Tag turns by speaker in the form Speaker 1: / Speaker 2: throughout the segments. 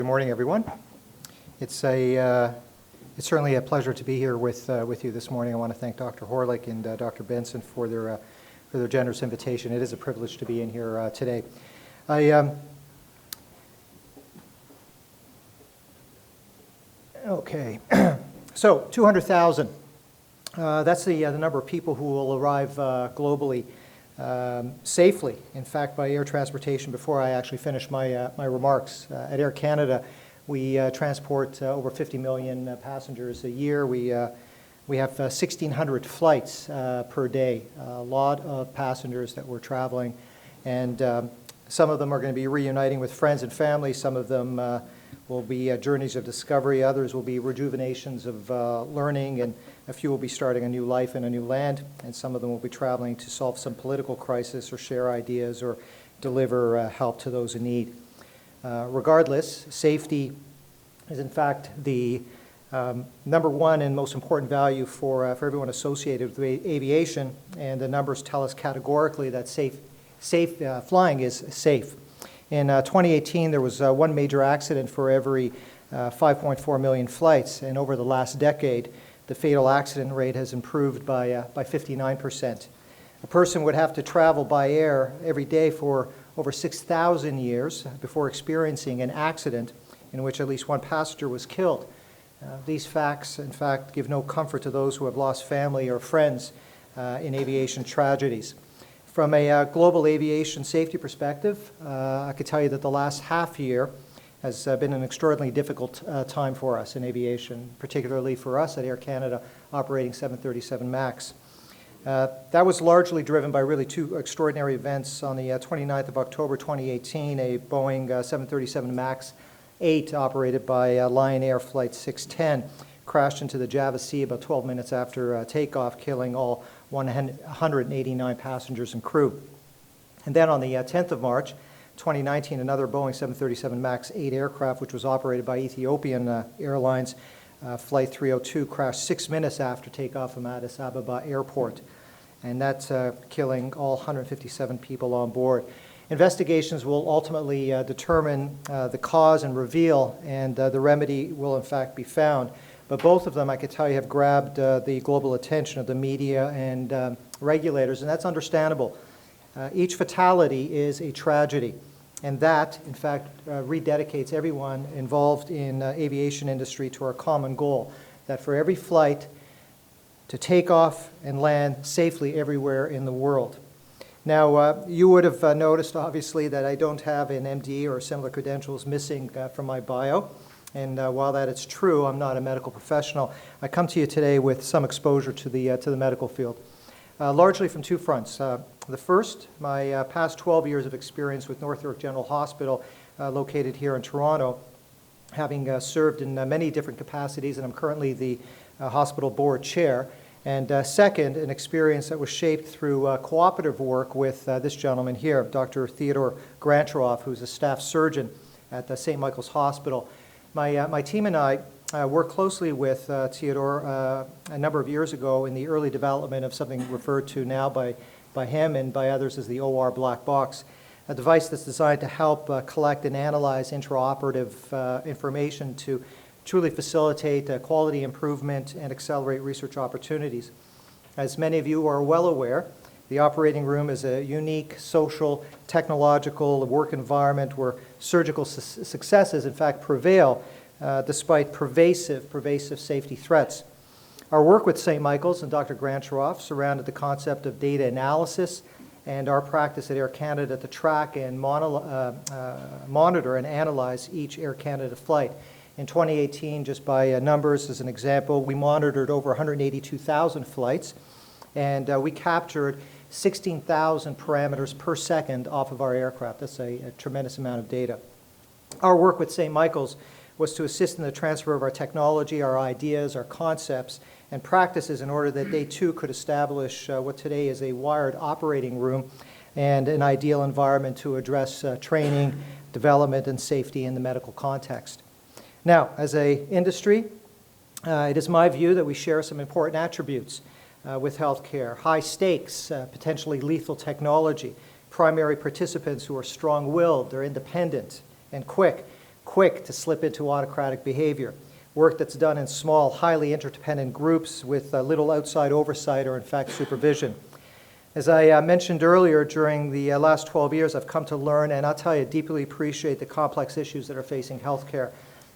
Speaker 1: Good morning, everyone. It's certainly a pleasure to be here with you this morning. I want to thank Dr. Horlick and Dr. Benson for their generous invitation. It is a privilege to be in here today. Okay, so 200,000. That's the number of people who will arrive globally safely, in fact, by air transportation. Before I actually finish my remarks, at Air Canada, we transport over 50 million passengers a year. We have 1,600 flights per day, a lot of passengers that we're traveling, and some of them are going to be reuniting with friends and family. Some of them will be journeys of discovery. Others will be rejuvenations of learning, and a few will be starting a new life in a new land, and some of them will be traveling to solve some political crisis or share ideas or deliver help to those in need. Regardless, safety is in fact the number one and most important value for everyone associated with aviation, and the numbers tell us categorically that safe flying is safe. In 2018, there was one major accident for every 5.4 million flights, and over the last decade, the fatal accident rate has improved by 59%. A person would have to travel by air every day for over 6,000 years before experiencing an accident in which at least one passenger was killed. These facts, in fact, give no comfort to those who have lost family or friends in aviation tragedies. From a global aviation safety perspective, I could tell you that the last half year has been an extraordinarily difficult time for us in aviation, particularly for us at Air Canada operating 737 MAX. That was largely driven by really two extraordinary events. On the 29th of October 2018, a Boeing 737 MAX 8 operated by Lion Air Flight 610 crashed into the Java Sea about 12 minutes after takeoff, killing all 189 passengers and crew. And then on the 10th of March 2019, another Boeing 737 MAX 8 aircraft, which was operated by Ethiopian Airlines, Flight 302, crashed 6 minutes after takeoff from Addis Ababa Airport, and that's killing all 157 people on board. Investigations will ultimately determine the cause and reveal, and the remedy will in fact be found. But both of them, I could tell you, have grabbed the global attention of the media and regulators, and that's understandable. Each fatality is a tragedy, and that, in fact, rededicates everyone involved in aviation industry to our common goal, that for every flight to take off and land safely everywhere in the world. Now, you would have noticed, obviously, that I don't have an MD or similar credentials missing from my bio. And while that is true, I'm not a medical professional. I come to you today with some exposure to the medical field, largely from two fronts. The first, my past 12 years of experience with North York General Hospital, located here in Toronto, having served in many different capacities, and I'm currently the hospital board chair. And second, an experience that was shaped through cooperative work with this gentleman here, Dr. Theodore Grantroff, who's a staff surgeon at St. Michael's Hospital. My team and I worked closely with Theodore a number of years ago in the early development of something referred to now by him and by others as the OR black box, a device that's designed to help collect and analyze intraoperative information to truly facilitate quality improvement and accelerate research opportunities. As many of you are well aware, the operating room is a unique social, technological work environment where surgical successes, in fact, prevail despite pervasive safety threats. Our work with St. Michael's and Dr. Grantroff surrounded the concept of data analysis, and our practice at Air Canada to track and monitor and analyze each Air Canada flight. In 2018, just by numbers as an example, we monitored over 182,000 flights, and we captured 16,000 parameters per second off of our aircraft. That's a tremendous amount of data. Our work with St. Michael's was to assist in the transfer of our technology, our ideas, our concepts, and practices in order that they too could establish what today is a wired operating room and an ideal environment to address training, development, and safety in the medical context. Now, as an industry, it is my view that we share some important attributes with healthcare: high stakes, potentially lethal technology, primary participants who are strong-willed, they're independent and quick, quick to slip into autocratic behavior, work that's done in small, highly interdependent groups with little outside oversight or, in fact, supervision. As I mentioned earlier, during the last 12 years, I've come to learn, and I'll tell you, deeply appreciate the complex issues that are facing healthcare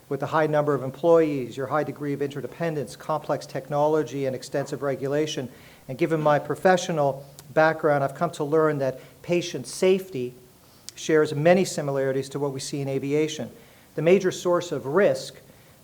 Speaker 1: with the high number of employees, your high degree of interdependence, complex technology, and extensive regulation. And given my professional background, I've come to learn that patient safety shares many similarities to what we see in aviation. The major source of risk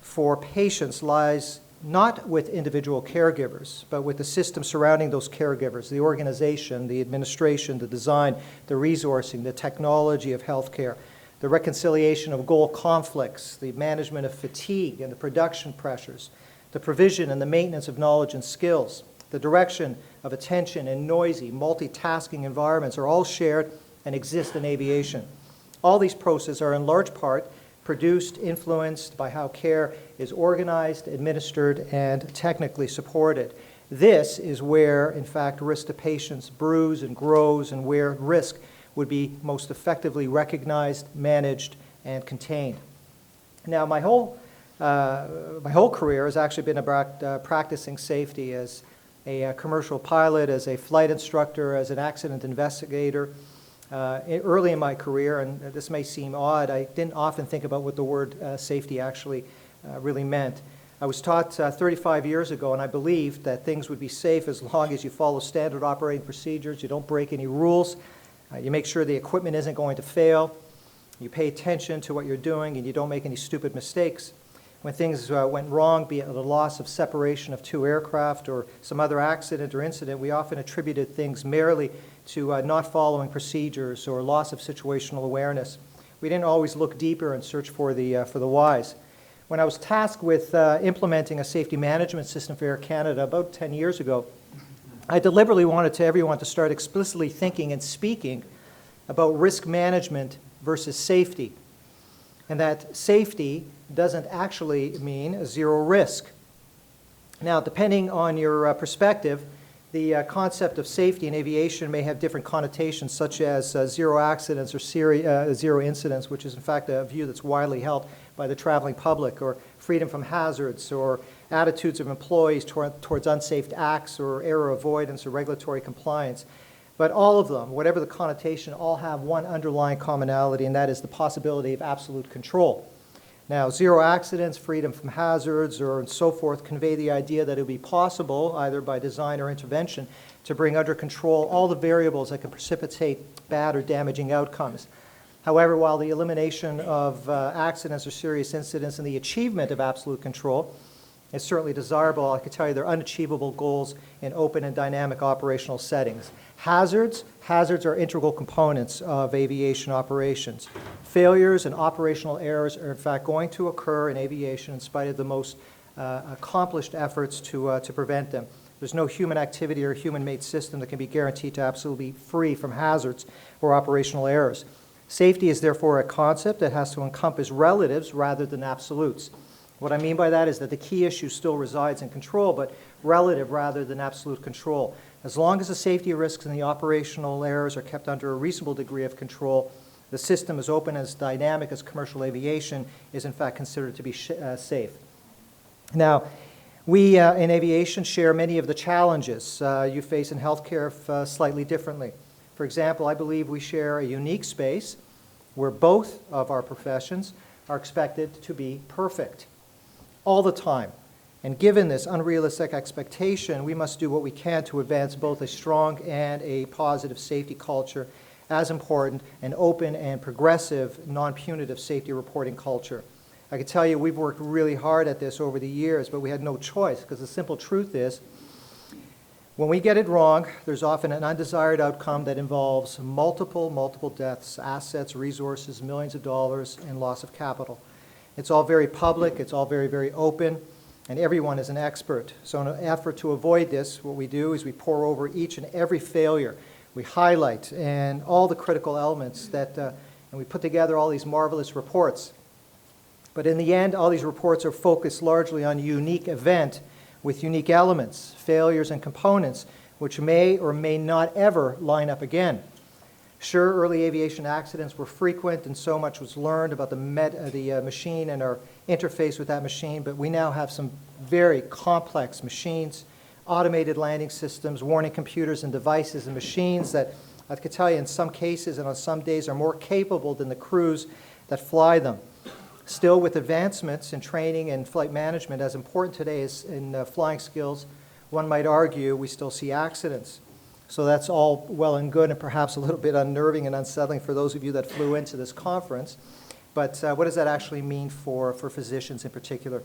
Speaker 1: for patients lies not with individual caregivers, but with the system surrounding those caregivers, the organization, the administration, the design, the resourcing, the technology of healthcare, the reconciliation of goal conflicts, the management of fatigue and the production pressures, the provision and the maintenance of knowledge and skills, the direction of attention in noisy, multitasking environments are all shared and exist in aviation. All these processes are in large part produced, influenced by how care is organized, administered, and technically supported. This is where, in fact, risk to patients brews and grows, and where risk would be most effectively recognized, managed, and contained. Now, my whole career has actually been about practicing safety as a commercial pilot, as a flight instructor, as an accident investigator. Early in my career, and this may seem odd, I didn't often think about what the word safety actually really meant. I was taught 35 years ago, and I believed that things would be safe as long as you follow standard operating procedures, you don't break any rules, you make sure the equipment isn't going to fail, you pay attention to what you're doing, and you don't make any stupid mistakes. When things went wrong, be it the loss of separation of two aircraft or some other accident or incident, we often attributed things merely to not following procedures or loss of situational awareness. We didn't always look deeper and search for the whys. When I was tasked with implementing a safety management system for Air Canada about 10 years ago, I deliberately wanted everyone to start explicitly thinking and speaking about risk management versus safety, and that safety doesn't actually mean zero risk. Now, depending on your perspective, the concept of safety in aviation may have different connotations, such as zero accidents or zero incidents, which is in fact a view that's widely held by the traveling public, or freedom from hazards, or attitudes of employees towards unsafe acts, or error avoidance, or regulatory compliance. But all of them, whatever the connotation, all have one underlying commonality, and that is the possibility of absolute control. Now, zero accidents, freedom from hazards, or so forth convey the idea that it would be possible, either by design or intervention, to bring under control all the variables that can precipitate bad or damaging outcomes. However, while the elimination of accidents or serious incidents and the achievement of absolute control is certainly desirable, I can tell you they're unachievable goals in open and dynamic operational settings. Hazards are integral components of aviation operations. Failures and operational errors are in fact going to occur in aviation in spite of the most accomplished efforts to prevent them. There's no human activity or human-made system that can be guaranteed to absolutely be free from hazards or operational errors. Safety is therefore a concept that has to encompass relatives rather than absolutes. What I mean by that is that the key issue still resides in control, but relative rather than absolute control. As long as the safety risks and the operational errors are kept under a reasonable degree of control, the system as open as dynamic as commercial aviation is in fact considered to be safe. Now, we in aviation share many of the challenges you face in healthcare slightly differently. For example, I believe we share a unique space where both of our professions are expected to be perfect all the time. And given this unrealistic expectation, we must do what we can to advance both a strong and a positive safety culture, as important an open and progressive, non-punitive safety reporting culture. I can tell you we've worked really hard at this over the years, but we had no choice, because the simple truth is, when we get it wrong, there's often an undesired outcome that involves multiple deaths, assets, resources, millions of dollars, and loss of capital. It's all very public, it's all very open, and everyone is an expert. So in an effort to avoid this, what we do is we pour over each and every failure. We highlight and all the critical elements that, and we put together all these marvelous reports. But in the end, all these reports are focused largely on a unique event with unique elements, failures, and components, which may or may not ever line up again. Sure, early aviation accidents were frequent, and so much was learned about the machine and our interface with that machine, but we now have some very complex machines, automated landing systems, warning computers and devices and machines that I could tell you in some cases and on some days are more capable than the crews that fly them. Still, with advancements in training and flight management, as important today as in flying skills, one might argue we still see accidents. So that's all well and good and perhaps a little bit unnerving and unsettling for those of you that flew into this conference. But what does that actually mean for physicians in particular?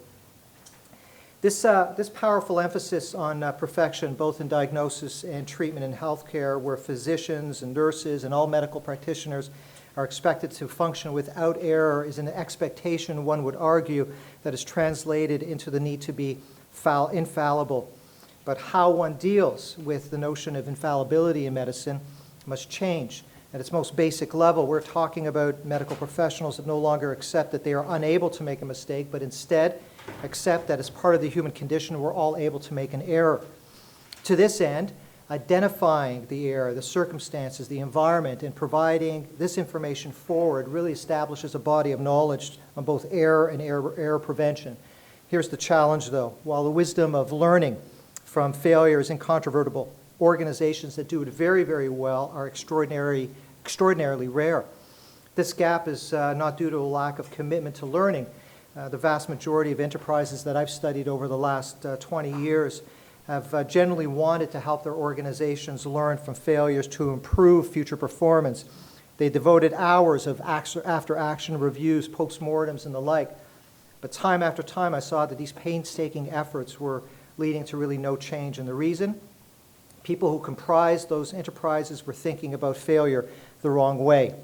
Speaker 1: This powerful emphasis on perfection, both in diagnosis and treatment in healthcare, where physicians and nurses and all medical practitioners are expected to function without error, is an expectation, one would argue, that is translated into the need to be infallible. But how one deals with the notion of infallibility in medicine must change. At its most basic level, we're talking about medical professionals that no longer accept that they are unable to make a mistake, but instead accept that as part of the human condition, we're all able to make an error. To this end, identifying the error, the circumstances, the environment, and providing this information forward really establishes a body of knowledge on both error and error prevention. Here's the challenge, though. While the wisdom of learning from failure is incontrovertible, organizations that do it very, very well are extraordinarily rare. This gap is not due to a lack of commitment to learning. The vast majority of enterprises that I've studied over the last 20 years have generally wanted to help their organizations learn from failures to improve future performance. They devoted hours of after-action reviews, postmortems, and the like. But time after time, I saw that these painstaking efforts were leading to really no change. And the reason? People who comprised those enterprises were thinking about failure the wrong way.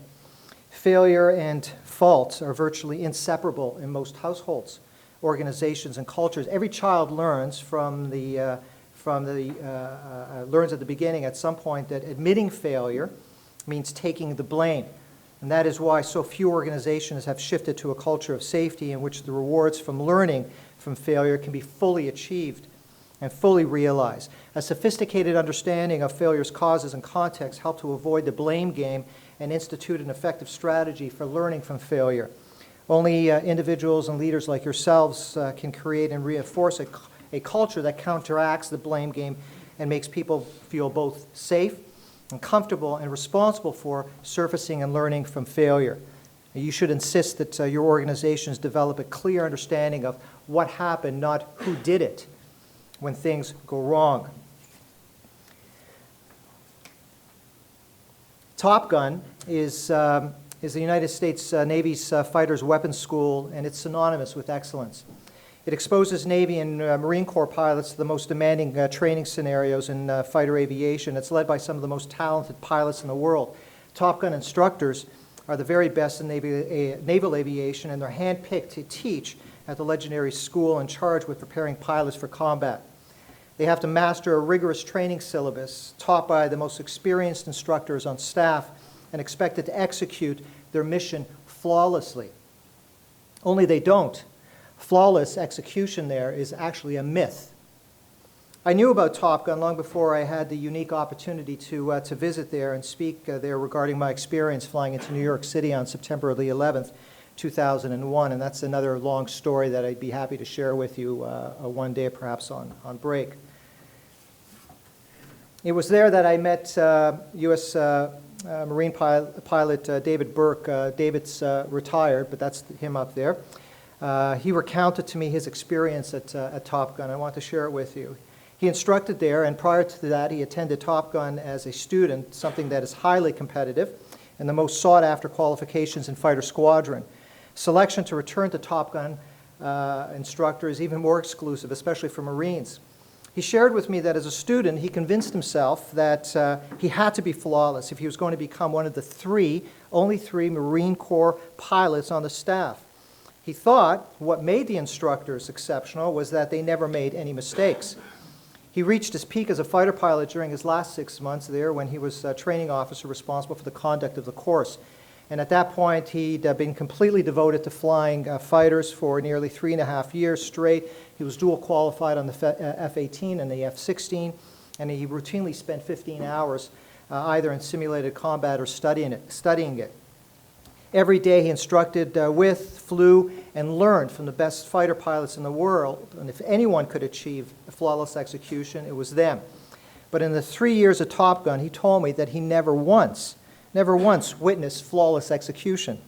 Speaker 1: Failure and faults are virtually inseparable in most households, organizations, and cultures. Every child learns learns at the beginning at some point that admitting failure means taking the blame. And that is why so few organizations have shifted to a culture of safety in which the rewards from learning from failure can be fully achieved and fully realized. A sophisticated understanding of failure's causes and context help to avoid the blame game and institute an effective strategy for learning from failure. Only individuals and leaders like yourselves can create and reinforce a culture that counteracts the blame game and makes people feel both safe and comfortable and responsible for surfacing and learning from failure. You should insist that your organizations develop a clear understanding of what happened, not who did it, when things go wrong. Top Gun is the United States Navy's Fighters Weapons School, and it's synonymous with excellence. It exposes Navy and Marine Corps pilots to the most demanding training scenarios in fighter aviation. It's led by some of the most talented pilots in the world. Top Gun instructors are the very best in naval aviation, and they're handpicked to teach at the legendary school and charged with preparing pilots for combat. They have to master a rigorous training syllabus taught by the most experienced instructors on staff and expected to execute their mission flawlessly. Only they don't. Flawless execution there is actually a myth. I knew about Top Gun long before I had the unique opportunity to visit there and speak there regarding my experience flying into New York City on September the 11th, 2001, and that's another long story that I'd be happy to share with you one day, perhaps on break. It was there that I met U.S. Marine pilot David Burke. David's retired, but that's him up there. He recounted to me his experience at Top Gun. I want to share it with you. He instructed there, and prior to that, he attended Top Gun as a student, something that is highly competitive and the most sought-after qualifications in fighter squadron. Selection to return to Top Gun instructor is even more exclusive, especially for Marines. He shared with me that as a student, he convinced himself that he had to be flawless if he was going to become one of the only three Marine Corps pilots on the staff. He thought what made the instructors exceptional was that they never made any mistakes. He reached his peak as a fighter pilot during his last 6 months there when he was a training officer responsible for the conduct of the course. And at that point, he'd been completely devoted to flying fighters for nearly 3.5 years straight. He was dual qualified on the F-18 and the F-16, and he routinely spent 15 hours either in simulated combat or studying it. Every day he instructed with, flew, and learned from the best fighter pilots in the world. And if anyone could achieve flawless execution, it was them. But in the 3 years of Top Gun, he told me that he never once witnessed flawless execution.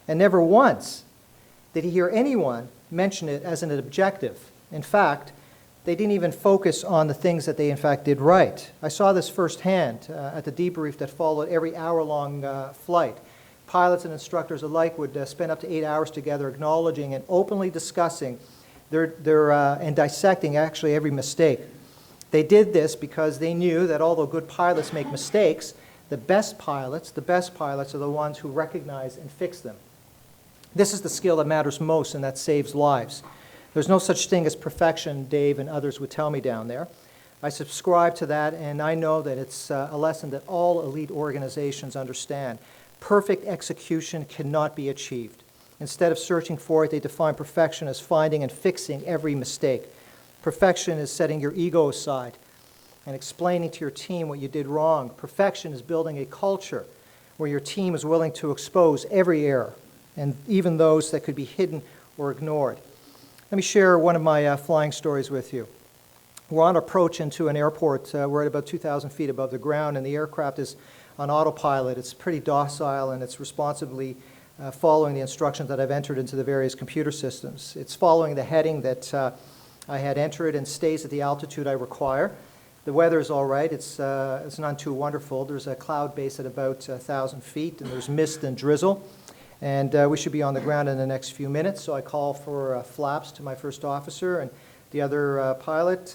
Speaker 1: And never once did he hear anyone mention it as an objective. In fact, they didn't even focus on the things that they in fact did right. I saw this firsthand at the debrief that followed every hour-long flight. Pilots and instructors alike would spend up to 8 hours together acknowledging and openly discussing and dissecting actually every mistake. They did this because they knew that although good pilots make mistakes, the best pilots are the ones who recognize and fix them. This is the skill that matters most and that saves lives. There's no such thing as perfection, Dave and others would tell me down there. I subscribe to that, and I know that it's a lesson that all elite organizations understand. Perfect execution cannot be achieved. Instead of searching for it, they define perfection as finding and fixing every mistake. Perfection is setting your ego aside and explaining to your team what you did wrong. Perfection is building a culture where your team is willing to expose every error, and even those that could be hidden or ignored. Let me share one of my flying stories with you. We're on approach into an airport. We're at about 2,000 feet above the ground, and the aircraft is on autopilot. It's pretty docile, and it's responsibly following the instructions that I've entered into the various computer systems. It's following the heading that I had entered and stays at the altitude I require. The weather is all right. It's not too wonderful. There's a cloud base at about 1,000 feet, and there's mist and drizzle. And we should be on the ground in the next few minutes, so I call for flaps to my first officer, and the other pilot,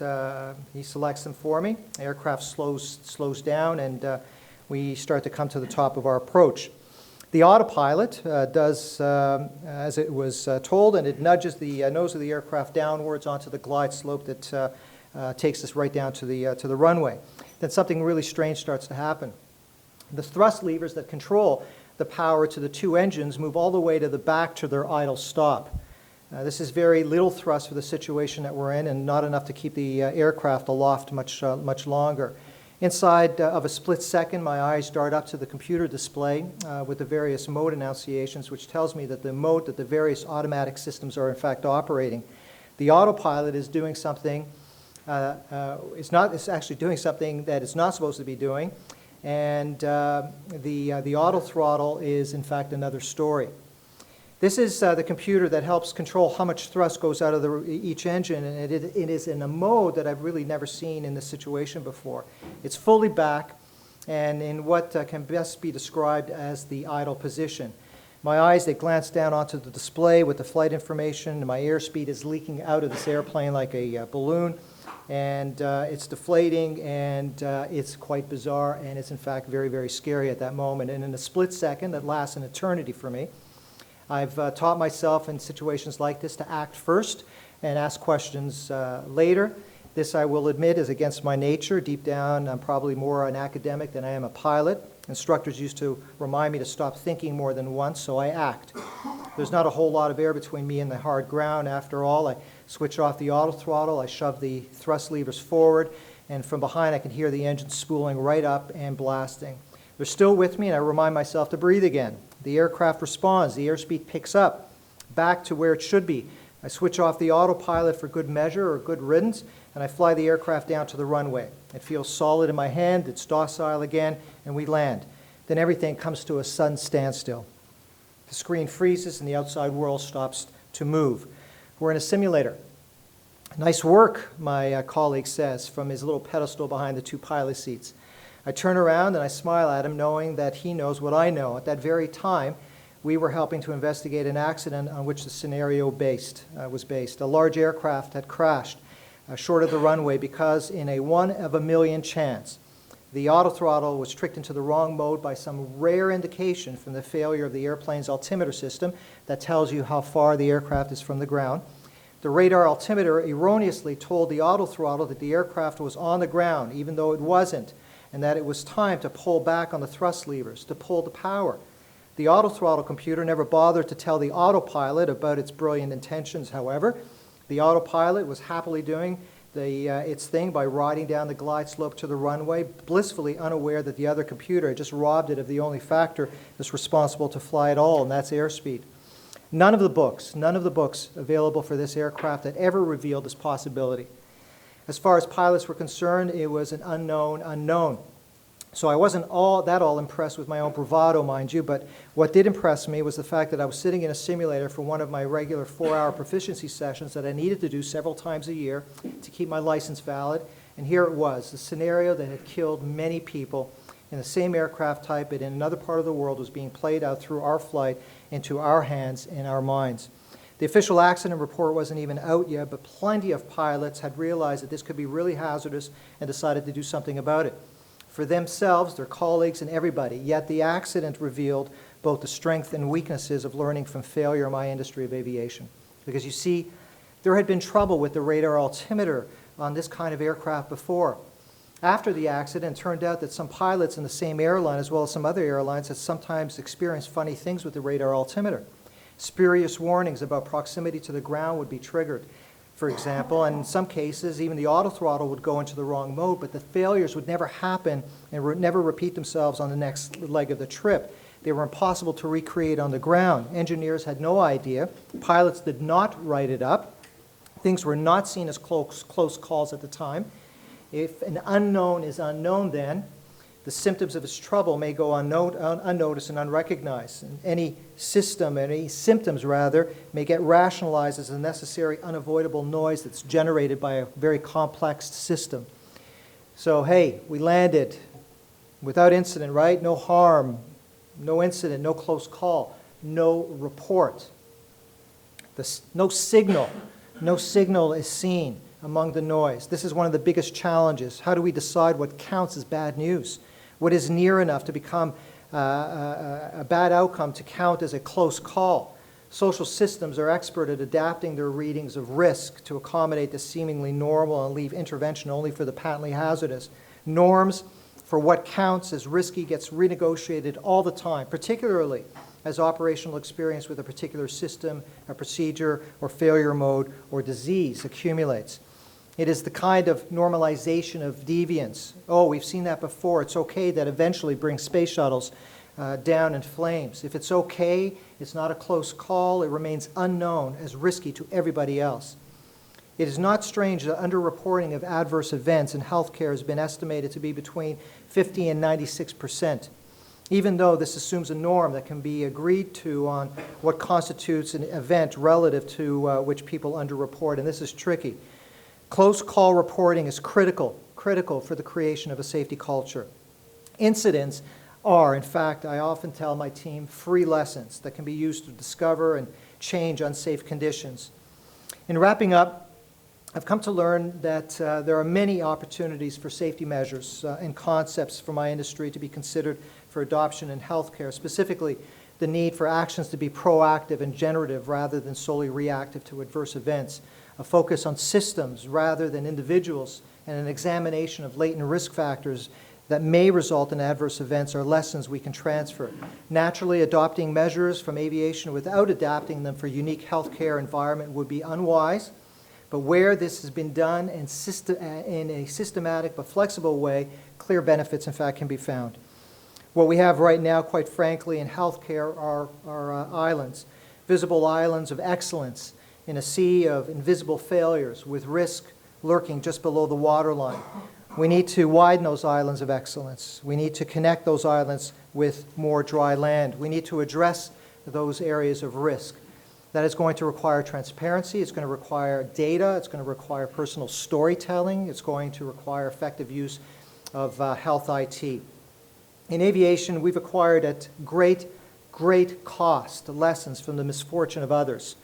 Speaker 1: he selects them for me. The aircraft slows down, and we start to come to the top of our approach. The autopilot does as it was told, and it nudges the nose of the aircraft downwards onto the glide slope that takes us right down to the runway. Then something really strange starts to happen. The thrust levers that control the power to the two engines move all the way to the back to their idle stop. This is very little thrust for the situation that we're in, and not enough to keep the aircraft aloft much longer. Inside of a split second, my eyes dart up to the computer display with the various mode enunciations, which tells me that the mode that the various automatic systems are in fact operating. The autopilot is doing something, it's actually doing something that it's not supposed to be doing, and the auto throttle is in fact another story. This is the computer that helps control how much thrust goes out of each engine, and it is in a mode that I've really never seen in this situation before. It's fully back and in what can best be described as the idle position. My eyes, they glance down onto the display with the flight information, and my airspeed is leaking out of this airplane like a balloon, and it's deflating, and it's quite bizarre, and it's in fact very, very scary at that moment. And in a split second that lasts an eternity for me, I've taught myself in situations like this to act first and ask questions later. This, I will admit, is against my nature. Deep down, I'm probably more an academic than I am a pilot. Instructors used to remind me to stop thinking more than once, so I act. There's not a whole lot of air between me and the hard ground. After all, I switch off the auto throttle, I shove the thrust levers forward, and from behind I can hear the engine spooling right up and blasting. They're still with me, and I remind myself to breathe again. The aircraft responds. The airspeed picks up back to where it should be. I switch off the autopilot for good measure or good riddance, and I fly the aircraft down to the runway. It feels solid in my hand. It's docile again, and we land. Then everything comes to a sudden standstill. The screen freezes, and the outside world stops to move. We're in a simulator. Nice work, my colleague says from his little pedestal behind the two pilot seats. I turn around and I smile at him, knowing that he knows what I know. At that very time, we were helping to investigate an accident on which the scenario was based. A large aircraft had crashed short of the runway because in a 1 of a million chance, the auto throttle was tricked into the wrong mode by some rare indication from the failure of the airplane's altimeter system that tells you how far the aircraft is from the ground. The radar altimeter erroneously told the auto throttle that the aircraft was on the ground, even though it wasn't, and that it was time to pull back on the thrust levers, to pull the power. The auto throttle computer never bothered to tell the autopilot about its brilliant intentions, however. The autopilot was happily doing its thing by riding down the glide slope to the runway, blissfully unaware that the other computer had just robbed it of the only factor that's responsible to fly at all, and that's airspeed. None of the books available for this aircraft had ever revealed this possibility. As far as pilots were concerned, it was an unknown unknown. So I wasn't all impressed with my own bravado, mind you, but what did impress me was the fact that I was sitting in a simulator for one of my regular 4-hour proficiency sessions that I needed to do several times a year to keep my license valid. And here it was, the scenario that had killed many people in the same aircraft type but in another part of the world was being played out through our flight into our hands and our minds. The official accident report wasn't even out yet, but plenty of pilots had realized that this could be really hazardous and decided to do something about it for themselves, their colleagues, and everybody. Yet the accident revealed both the strength and weaknesses of learning from failure in my industry of aviation. Because you see, there had been trouble with the radar altimeter on this kind of aircraft before. After the accident, it turned out that some pilots in the same airline, as well as some other airlines, had sometimes experienced funny things with the radar altimeter. Spurious warnings about proximity to the ground would be triggered, for example, and in some cases, even the autothrottle would go into the wrong mode, but the failures would never happen and would never repeat themselves on the next leg of the trip. They were impossible to recreate on the ground. Engineers had no idea. Pilots did not write it up. Things were not seen as close calls at the time. If an unknown is unknown then, the symptoms of its trouble may go unnoticed and unrecognized. And any symptoms rather, may get rationalized as a necessary, unavoidable noise that's generated by a very complex system. So, hey, we landed without incident, right? No harm, no incident, no close call, no report. No signal is seen among the noise. This is one of the biggest challenges. How do we decide what counts as bad news? What is near enough to become a bad outcome to count as a close call? Social systems are expert at adapting their readings of risk to accommodate the seemingly normal and leave intervention only for the patently hazardous. Norms for what counts as risky gets renegotiated all the time, particularly as operational experience with a particular system, a procedure, or failure mode, or disease accumulates. It is the kind of normalization of deviance. Oh, we've seen that before. It's okay that eventually brings space shuttles down in flames. If it's okay, it's not a close call. It remains unknown as risky to everybody else. It is not strange that underreporting of adverse events in healthcare has been estimated to be between 50 and 96%, even though this assumes a norm that can be agreed to on what constitutes an event relative to which people underreport, and this is tricky. Close call reporting is critical for the creation of a safety culture. Incidents are, in fact, I often tell my team, free lessons that can be used to discover and change unsafe conditions. In wrapping up, I've come to learn that there are many opportunities for safety measures and concepts for my industry to be considered for adoption in healthcare, specifically the need for actions to be proactive and generative rather than solely reactive to adverse events, a focus on systems rather than individuals, and an examination of latent risk factors that may result in adverse events are lessons we can transfer. Naturally, adopting measures from aviation without adapting them for unique healthcare environment would be unwise, but where this has been done in a systematic but flexible way, clear benefits, in fact, can be found. What we have right now, quite frankly, in healthcare are islands, visible islands of excellence in a sea of invisible failures with risk lurking just below the waterline. We need to widen those islands of excellence. We need to connect those islands with more dry land. We need to address those areas of risk. That is going to require transparency. It's going to require data. It's going to require personal storytelling. It's going to require effective use of health IT. In aviation, we've acquired at great cost lessons from the misfortune of others.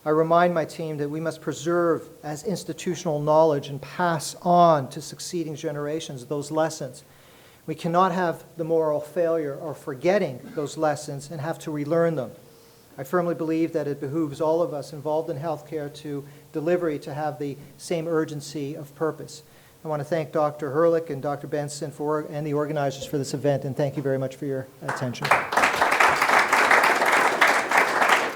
Speaker 1: I remind my team that we must preserve as institutional knowledge and pass on to succeeding generations those lessons. We cannot have the moral failure or forgetting those lessons and have to relearn them. I firmly believe that it behooves all of us involved in healthcare to delivery to have the same urgency of purpose. I want to thank Dr. Herlick and Dr. Benson and the organizers for this event, and thank you very much for your attention.